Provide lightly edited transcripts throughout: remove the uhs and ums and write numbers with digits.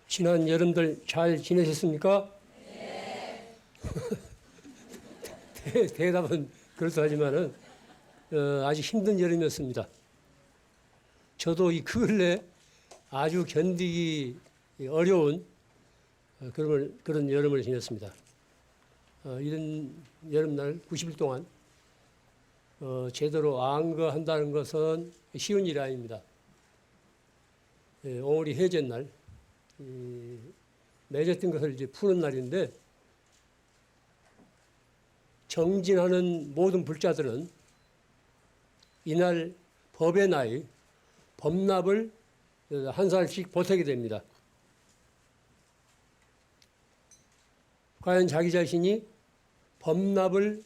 지난 여름들 잘 지내셨습니까? 네. 대답은 그렇다지만은 아주 힘든 여름이었습니다. 저도 이 근래 아주 견디기 어려운 그런 여름을 지냈습니다. 이런 여름날 90일 동안 제대로 안거한다는 것은 쉬운 일이 아닙니다. 오늘이 해제날, 맺었던 것을 이제 푸는 날인데, 정진하는 모든 불자들은 이날 법의 나이, 법납을 한 살씩 보태게 됩니다. 과연 자기 자신이 법납을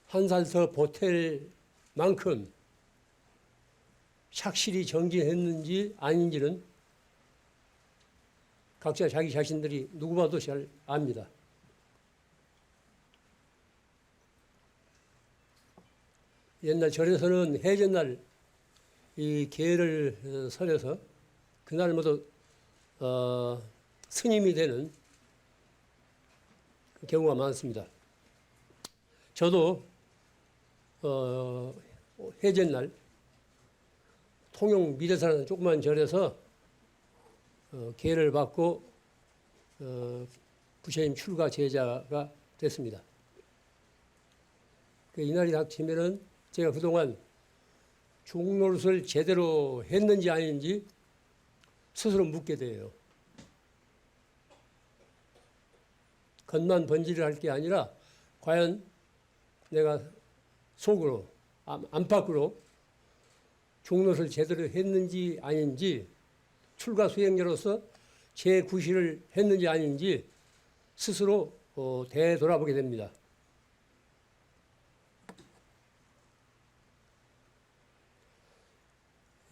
한 살 더 보탤 만큼 착실히 정진했는지 아닌지는 각자 자기 자신들이 누구봐도 잘 압니다. 옛날 절에서는 해전날 이 계를 설해서 그날 모두 스님이 되는 경우가 많습니다. 저도 해전날 통영 미래사라는 조그만 절에서 계를 받고 부처님 출가 제자가 됐습니다. 이날이 닥치면은 제가 그동안 중노릇을 제대로 했는지 아닌지 스스로 묻게 돼요. 겉만 번지를 할 게 아니라 과연 내가 속으로, 안팎으로 중노릇을 제대로 했는지 아닌지, 출가 수행자로서 제 구실을 했는지 아닌지 스스로 되돌아보게 됩니다.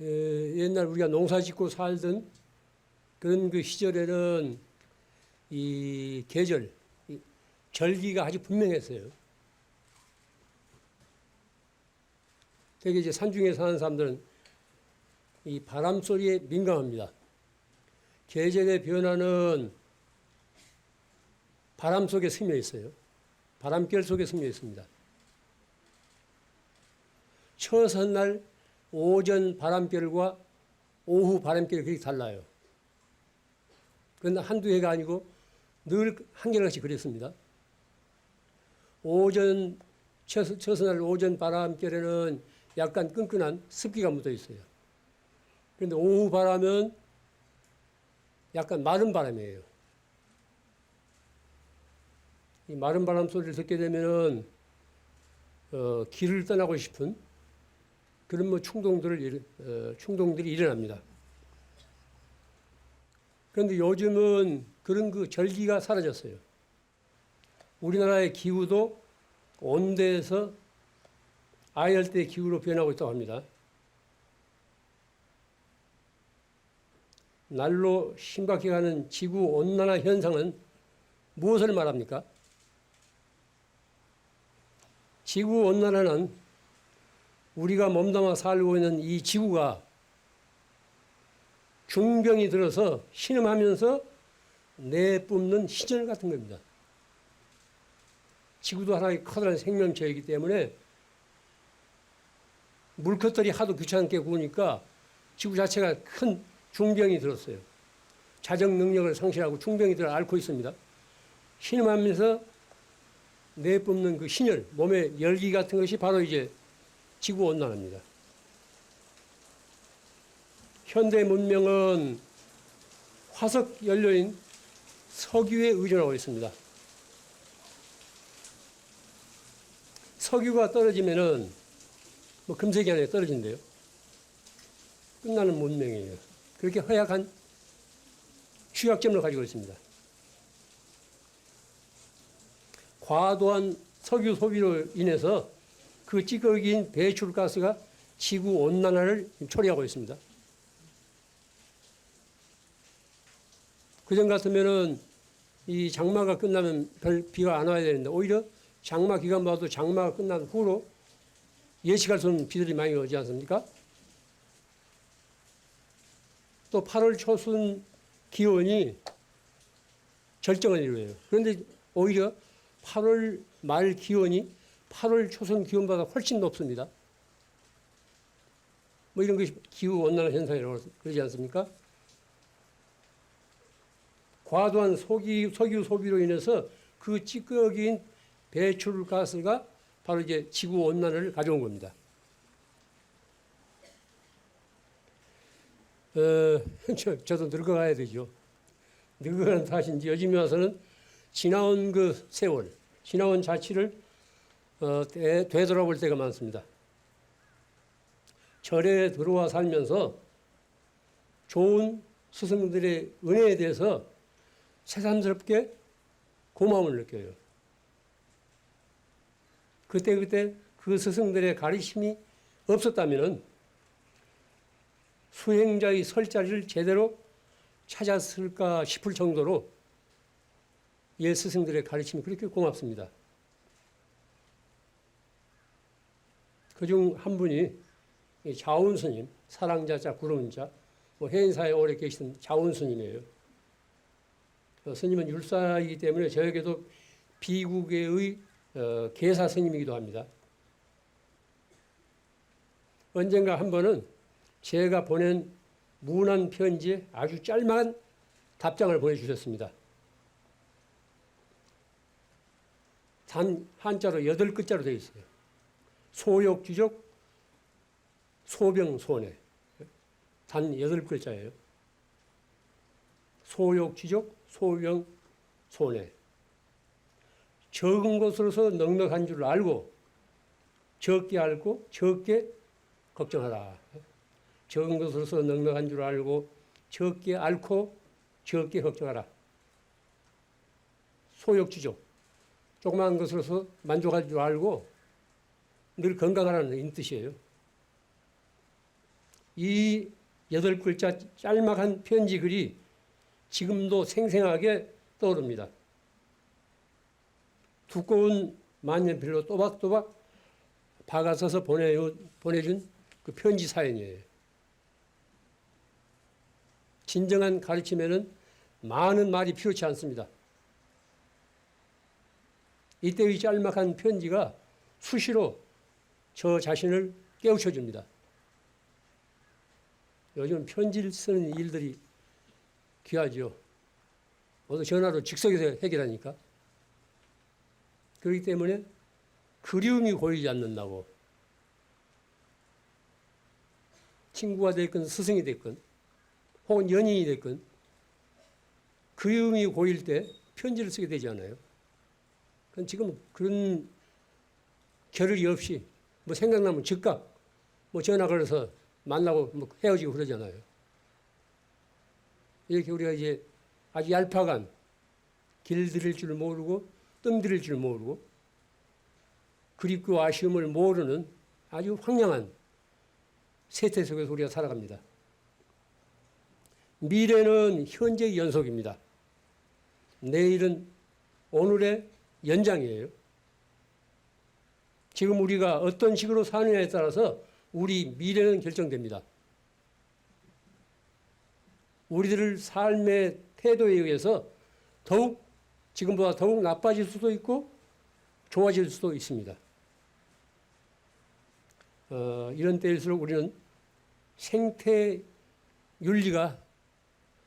옛날 우리가 농사 짓고 살던 그런 그 시절에는 이 계절, 이 절기가 아주 분명했어요. 되게 이제 산중에 사는 사람들은 이 바람 소리에 민감합니다. 계절의 변화는 바람 속에 스며 있어요. 바람결 속에 스며 있습니다. 처선날 오전 바람결과 오후 바람결이 그렇게 달라요. 그런데 한두 해가 아니고 늘 한결같이 그랬습니다. 처선날 오전 바람결에는 약간 끈끈한 습기가 묻어 있어요. 그런데 오후 바람은 약간 마른 바람이에요. 이 마른 바람 소리를 듣게 되면은 길을 떠나고 싶은 그런 충동들이 일어납니다. 그런데 요즘은 그런 그 절기가 사라졌어요. 우리나라의 기후도 온대에서 아열대 기후로 변하고 있다고 합니다. 날로 심각해가는 지구온난화 현상은 무엇을 말합니까? 지구온난화는 우리가 몸담아 살고 있는 이 지구가 중병이 들어서 신음하면서 내뿜는 신열 같은 겁니다. 지구도 하나의 커다란 생명체이기 때문에 물것들이 하도 귀찮게 구우니까 지구 자체가 큰 중병이 들었어요. 자정 능력을 상실하고 중병이 들어 앓고 있습니다. 신음하면서 내뿜는 그 신열, 몸의 열기 같은 것이 바로 이제 지구온난화입니다. 현대 문명은 화석 연료인 석유에 의존하고 있습니다. 석유가 떨어지면은 금세기 안에 떨어진대요. 끝나는 문명이에요. 그렇게 허약한 취약점을 가지고 있습니다. 과도한 석유 소비로 인해서 그 찌꺼기인 배출가스가 지구 온난화를 초래하고 있습니다. 그전 같으면은 이 장마가 끝나면 별 비가 안 와야 되는데 오히려 장마 기간 봐도 장마가 끝난 후로 예측할 수 없는 비들이 많이 오지 않습니까? 또 8월 초순 기온이 절정을 이루어요. 그런데 오히려 8월 말 기온이 8월 초순 기온보다 훨씬 높습니다. 뭐 이런 것이 기후온난화 현상이라고 그러지 않습니까? 과도한 석유 소비로 인해서 그 찌꺼기인 배출가스가 바로 이제 지구온난화를 가져온 겁니다. 저도 늙어가야 되죠. 늙어가는 탓인지 요즘에 와서는 지나온 그 세월, 지나온 자치를 되돌아볼 때가 많습니다. 절에 들어와 살면서 좋은 스승들의 은혜에 대해서 새삼스럽게 고마움을 느껴요. 그때 그 스승들의 가르침이 없었다면 수행자의 설 자리를 제대로 찾았을까 싶을 정도로 옛 스승들의 가르침이 그렇게 고맙습니다. 그중 한 분이 자운 스님, 사랑자자 구름은 자, 뭐 해인사에 오래 계시던 자운 스님이에요. 스님은 율사이기 때문에 저에게도 비국의 계사 스님이기도 합니다. 언젠가 한 번은 제가 보낸 문안 편지에 아주 짤막한 답장을 보내주셨습니다. 단 한자로 8글자로 되어 있어요. 소욕주족, 소병소내. 단 8글자예요. 소욕주족, 소병소내. 적은 것으로서 넉넉한 줄 알고 적게 걱정하라. 적은 것으로서 넉넉한 줄 알고 적게 앓고 적게 걱정하라. 소욕주족. 조그마한 것으로서 만족할 줄 알고 늘 건강하라는 뜻이에요. 이 8글자 짤막한 편지 글이 지금도 생생하게 떠오릅니다. 두꺼운 만년필로 또박또박 박아서서 보내준 그 편지 사연이에요. 진정한 가르침에는 많은 말이 필요치 않습니다. 이때의 짤막한 편지가 수시로 저 자신을 깨우쳐 줍니다. 요즘 편지를 쓰는 일들이 귀하죠. 모두 전화로 즉석에서 해결하니까. 그렇기 때문에 그리움이 고이지 않는다고. 친구가 됐건 스승이 됐건 혹은 연인이 됐건 그리움이 고일 때 편지를 쓰게 되지 않아요. 지금 그런 겨를이 없이 뭐 생각나면 즉각 뭐 전화 걸어서 만나고 뭐 헤어지고 그러잖아요. 이렇게 우리가 이제 아주 얄팍한 길들일 줄 모르고 뜸들일 줄 모르고 그립고 아쉬움을 모르는 아주 황량한 세태 속에서 우리가 살아갑니다. 미래는 현재의 연속입니다. 내일은 오늘의 연장이에요. 지금 우리가 어떤 식으로 사느냐에 따라서 우리 미래는 결정됩니다. 우리들 삶의 태도에 의해서 지금보다 더욱 나빠질 수도 있고 좋아질 수도 있습니다. 이런 때일수록 우리는 생태 윤리가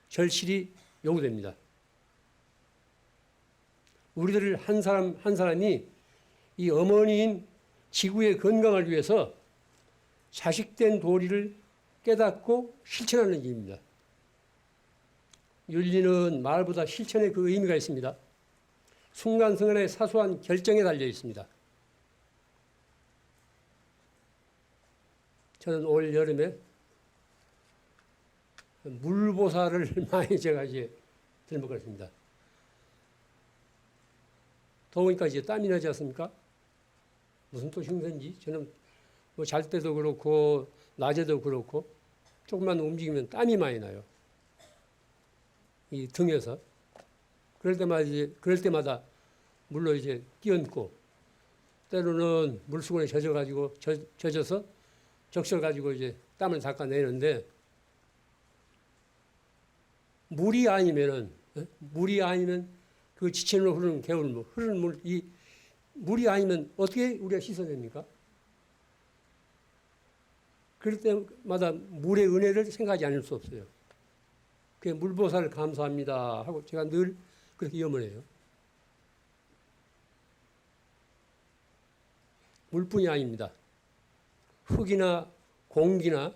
절실히 요구됩니다. 우리들 한 사람 한 사람이 이 어머니인 지구의 건강을 위해서 자식된 도리를 깨닫고 실천하는 일입니다. 윤리는 말보다 실천에 그 의미가 있습니다. 순간순간의 사소한 결정에 달려 있습니다. 저는 올 여름에 물보살을 많이 제가 이제 들먹었습니다. 더우니까 이제 땀이 나지 않습니까? 무슨 또 흉내인지 저는 뭐 잘 때도 그렇고 낮에도 그렇고 조금만 움직이면 땀이 많이 나요. 이 등에서. 그럴 때마다 물로 이제 끼얹고 때로는 물수건에 젖어서 적셔가지고 이제 땀을 닦아내는데 물이 아니면 그 지천으로 흐르는 개울물, 흐르는 물, 이 물이 아니면 어떻게 우리가 씻어냅니까? 그럴 때마다 물의 은혜를 생각하지 않을 수 없어요. 그 물보살을 감사합니다 하고 제가 늘 그렇게 염원해요. 물뿐이 아닙니다. 흙이나 공기나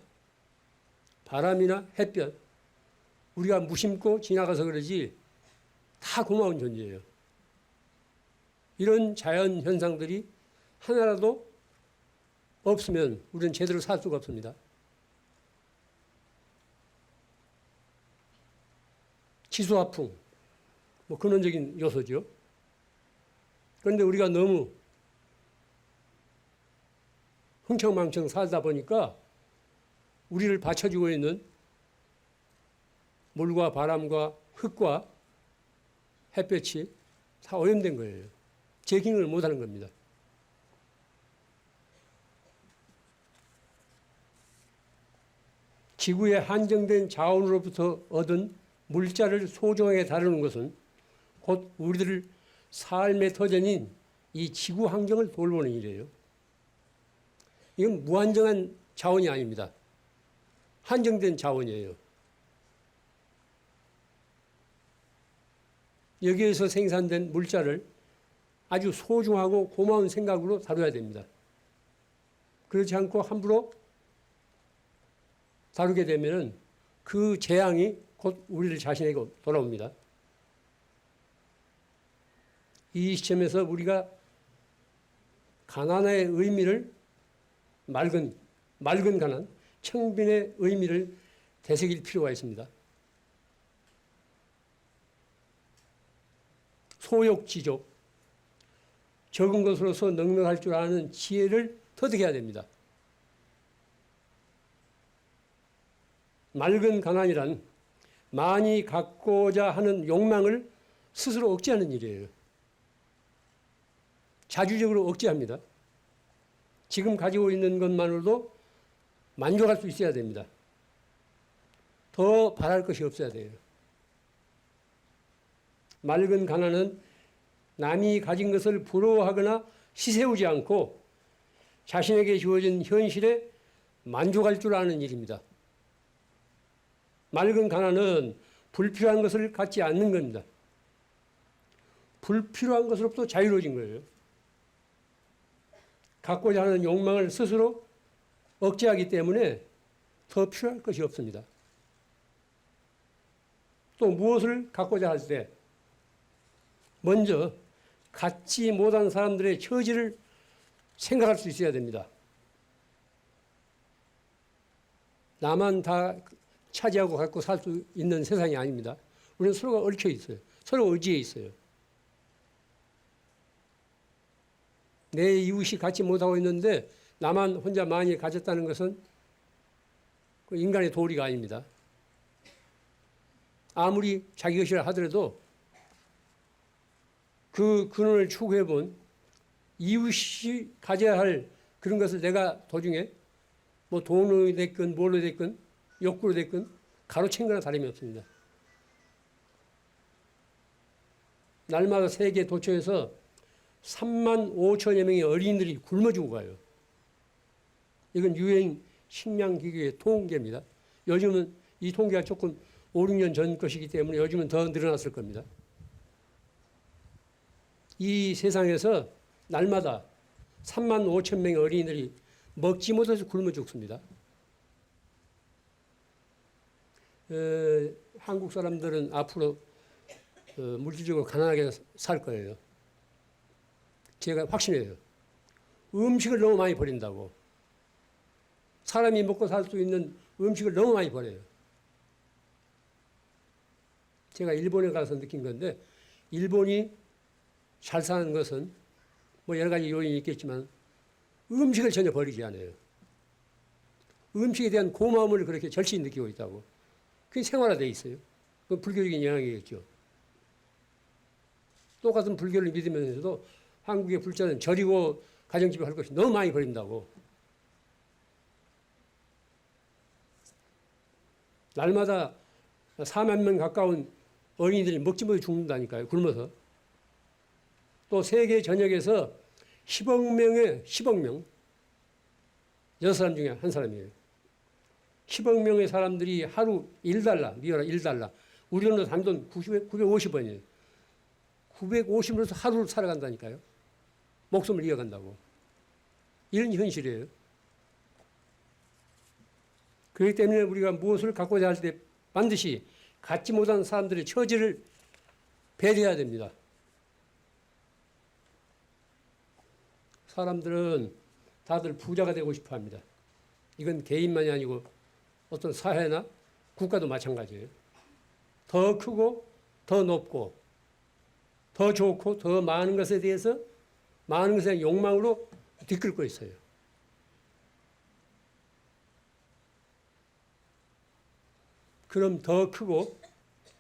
바람이나 햇볕, 우리가 무심코 지나가서 그러지 다 고마운 존재예요. 이런 자연 현상들이 하나라도 없으면 우리는 제대로 살 수가 없습니다. 지수화풍, 뭐 근원적인 요소죠. 그런데 우리가 너무 흥청망청 살다 보니까 우리를 받쳐주고 있는 물과 바람과 흙과 햇볕이 다 오염된 거예요. 제깅을 못하는 겁니다. 지구의 한정된 자원으로부터 얻은 물자를 소중하게 다루는 것은 곧 우리들 삶의 터전인 이 지구 환경을 돌보는 일이에요. 이건 무한정한 자원이 아닙니다. 한정된 자원이에요. 여기에서 생산된 물자를 아주 소중하고 고마운 생각으로 다뤄야 됩니다. 그렇지 않고 함부로 다루게 되면 그 재앙이 곧 우리를 자신에게 돌아옵니다. 이 시점에서 우리가 가난의 의미를 맑은 가난, 청빈의 의미를 되새길 필요가 있습니다. 소욕지족, 적은 것으로서 넉넉할 줄 아는 지혜를 터득해야 됩니다. 맑은 가난이란 많이 갖고자 하는 욕망을 스스로 억제하는 일이에요. 자주적으로 억제합니다. 지금 가지고 있는 것만으로도 만족할 수 있어야 됩니다. 더 바랄 것이 없어야 돼요. 맑은 가난은 남이 가진 것을 부러워하거나 시세우지 않고 자신에게 주어진 현실에 만족할 줄 아는 일입니다. 맑은 가난은 불필요한 것을 갖지 않는 겁니다. 불필요한 것으로부터 자유로워진 거예요. 갖고자 하는 욕망을 스스로 억제하기 때문에 더 필요할 것이 없습니다. 또 무엇을 갖고자 할 때 먼저 갖지 못한 사람들의 처지를 생각할 수 있어야 됩니다. 나만 다 차지하고 갖고 살 수 있는 세상이 아닙니다. 우리는 서로가 얽혀 있어요. 서로 의지해 있어요. 내 이웃이 갖지 못하고 있는데 나만 혼자 많이 가졌다는 것은 인간의 도리가 아닙니다. 아무리 자기 것이라 하더라도 그 근원을 추구해 본 이웃이 가져야 할 그런 것을 내가 도중에 뭐 돈으로 됐건 뭘로 됐건 욕구로 됐건 가로챈 거나 다름이 없습니다. 날마다 세계 도처에서 3만 5천여 명의 어린이들이 굶어 죽어가요. 이건 유엔 식량기구의 통계입니다. 요즘은 이 통계가 조금 5, 6년 전 것이기 때문에 요즘은 더 늘어났을 겁니다. 이 세상에서 날마다 3만 5천 명의 어린이들이 먹지 못해서 굶어 죽습니다. 한국 사람들은 앞으로 물질적으로 가난하게 살 거예요. 제가 확신해요. 음식을 너무 많이 버린다고. 사람이 먹고 살 수 있는 음식을 너무 많이 버려요. 제가 일본에 가서 느낀 건데 일본이 잘 사는 것은 뭐 여러 가지 요인이 있겠지만 음식을 전혀 버리지 않아요. 음식에 대한 고마움을 그렇게 절실히 느끼고 있다고. 그게 생활화되어 있어요. 그건 불교적인 영향이겠죠. 똑같은 불교를 믿으면서도 한국의 불자는 절이고 가정집에 할 것이 너무 많이 버린다고. 날마다 4만 명 가까운 어린이들이 먹지 못해 죽는다니까요. 굶어서. 또 세계 전역에서 10억 명, 6사람 중에 한 사람이에요. 10억 명의 사람들이 하루 1달러, 미워라 1달러. 우리는 단돈 950원이에요. 950원에서 하루를 살아간다니까요. 목숨을 이어간다고. 이런 현실이에요. 그렇기 때문에 우리가 무엇을 갖고자 할 때 반드시 갖지 못한 사람들의 처지를 배려해야 됩니다. 사람들은 다들 부자가 되고 싶어 합니다. 이건 개인만이 아니고 어떤 사회나 국가도 마찬가지예요. 더 크고 더 높고 더 좋고 더 많은 것에 대해서 많은 것의 욕망으로 뒤끌고 있어요. 그럼 더 크고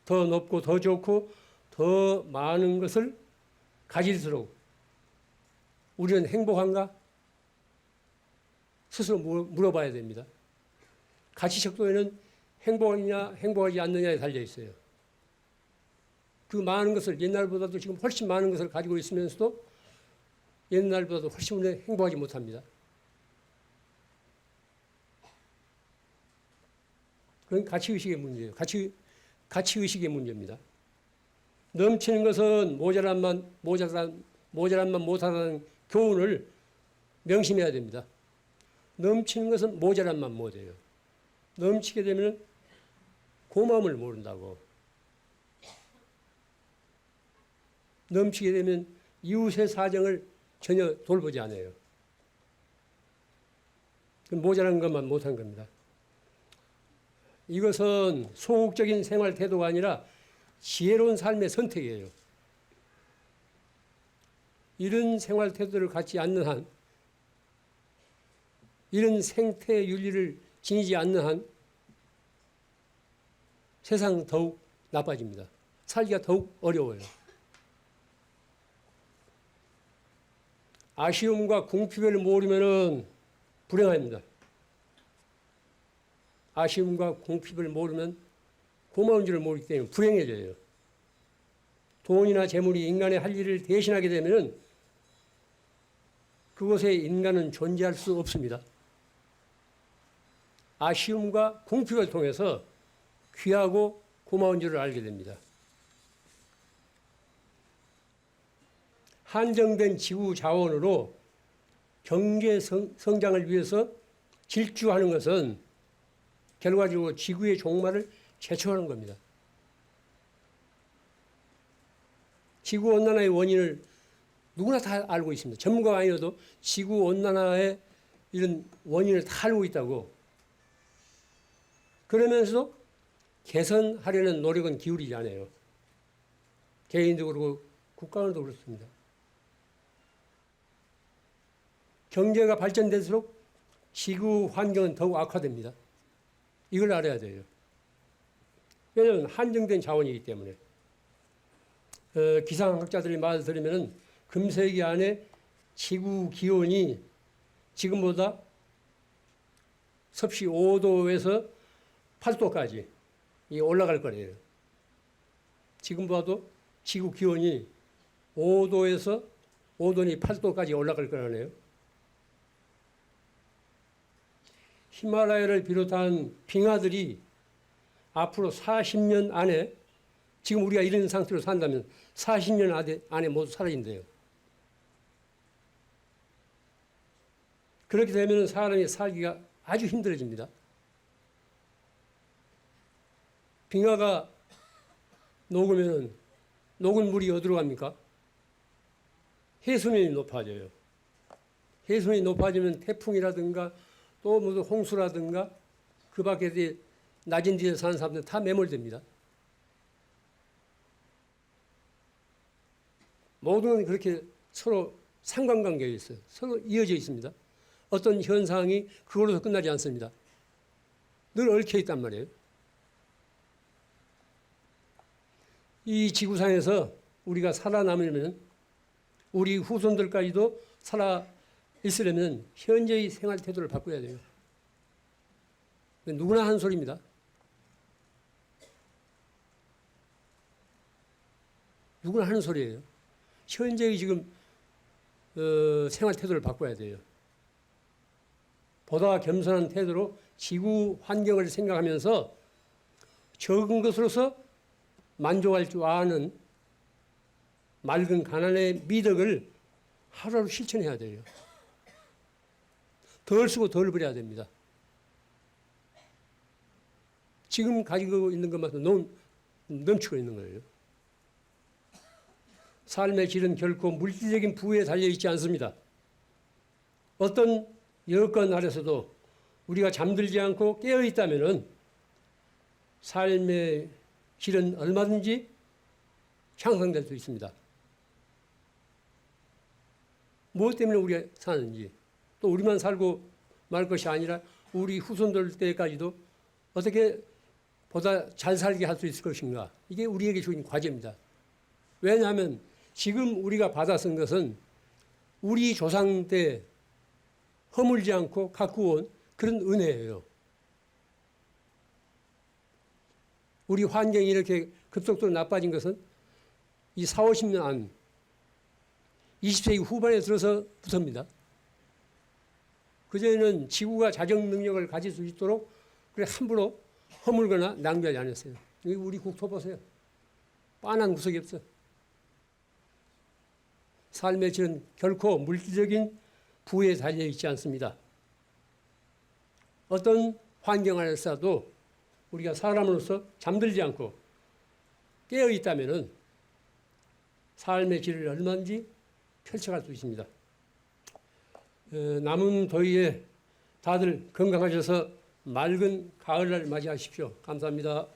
더 높고 더 좋고 더 많은 것을 가질수록 우리는 행복한가? 스스로 물어봐야 됩니다. 가치척도에는 행복하냐 행복하지 않느냐에 달려 있어요. 그 많은 것을 옛날보다도 지금 훨씬 많은 것을 가지고 있으면서도 옛날보다도 훨씬 행복하지 못합니다. 그건 가치의식의 문제예요. 가치의식의 문제입니다. 넘치는 것은 모자란만 못하다는 교훈을 명심해야 됩니다. 넘치는 것은 모자란만 못해요. 넘치게 되면 고마움을 모른다고. 넘치게 되면 이웃의 사정을 전혀 돌보지 않아요. 모자란 것만 못한 겁니다. 이것은 소극적인 생활 태도가 아니라 지혜로운 삶의 선택이에요. 이런 생활 태도를 갖지 않는 한, 이런 생태 윤리를 지니지 않는 한 세상은 더욱 나빠집니다. 살기가 더욱 어려워요. 아쉬움과 궁핍을 모르면 불행합니다. 아쉬움과 궁핍을 모르면 고마운 줄을 모르기 때문에 불행해져요. 돈이나 재물이 인간의 할 일을 대신하게 되면 그곳에 인간은 존재할 수 없습니다. 아쉬움과 궁핍을 통해서 귀하고 고마운 줄을 알게 됩니다. 한정된 지구 자원으로 경제 성장을 위해서 질주하는 것은 결과적으로 지구의 종말을 재촉하는 겁니다. 지구온난화의 원인을 누구나 다 알고 있습니다. 전문가가 아니어도 지구온난화의 이런 원인을 다 알고 있다고. 그러면서도 개선하려는 노력은 기울이지 않아요. 개인도 그렇고 국가도 그렇습니다. 경제가 발전될수록 지구 환경은 더욱 악화됩니다. 이걸 알아야 돼요. 왜냐하면 한정된 자원이기 때문에. 기상학자들의 말을 들으면 금세기 안에 지구 기온이 지금보다 섭씨 5도에서 8도까지 올라갈 거래요. 지금보다도 지구 기온이 5도에서 5도니 8도까지 올라갈 거라네요. 히말라야를 비롯한 빙하들이 앞으로 40년 안에 지금 우리가 이런 상태로 산다면 40년 안에 모두 사라진대요. 그렇게 되면 사람이 살기가 아주 힘들어집니다. 빙하가 녹으면 녹은 물이 어디로 갑니까? 해수면이 높아져요. 해수면이 높아지면 태풍이라든가 또 무슨 홍수라든가 그 밖에 낮은 데에 사는 사람들은 다 매몰됩니다. 모든 건 그렇게 서로 상관관계가 있어요. 서로 이어져 있습니다. 어떤 현상이 그걸로서 끝나지 않습니다. 늘 얽혀 있단 말이에요. 이 지구상에서 우리가 살아남으려면 우리 후손들까지도 살아 있으려면 현재의 생활 태도를 바꿔야 돼요. 누구나 하는 소리입니다. 누구나 하는 소리예요. 현재의 지금 생활 태도를 바꿔야 돼요. 보다 겸손한 태도로 지구 환경을 생각하면서 적은 것으로서 만족할 줄 아는 맑은 가난의 미덕을 하루하루 실천해야 돼요. 덜 쓰고 덜 버려야 됩니다. 지금 가지고 있는 것만큼 넘치고 있는 거예요. 삶의 질은 결코 물질적인 부에 달려있지 않습니다. 어떤 여건 아래서도 우리가 잠들지 않고 깨어있다면 삶의 질은 얼마든지 향상될 수 있습니다. 무엇 때문에 우리가 사는지, 또 우리만 살고 말 것이 아니라 우리 후손들 때까지도 어떻게 보다 잘 살게 할 수 있을 것인가. 이게 우리에게 주어진 과제입니다. 왜냐하면 지금 우리가 받아 쓴 것은 우리 조상 때 허물지 않고 갖고 온 그런 은혜예요. 우리 환경이 이렇게 급속도로 나빠진 것은 이 40, 50년 안, 20세기 후반에 들어서부터입니다. 그전에는 지구가 자정 능력을 가질 수 있도록 그래 함부로 허물거나 낭비하지 않았어요. 여기 우리 국토 보세요. 빤한 구석이 없어. 삶의 질은 결코 물질적인 부에 달려있지 않습니다. 어떤 환경 안에서도 우리가 사람으로서 잠들지 않고 깨어있다면 삶의 질을 얼마든지 펼쳐갈 수 있습니다. 남은 더위에 다들 건강하셔서 맑은 가을날 맞이하십시오. 감사합니다.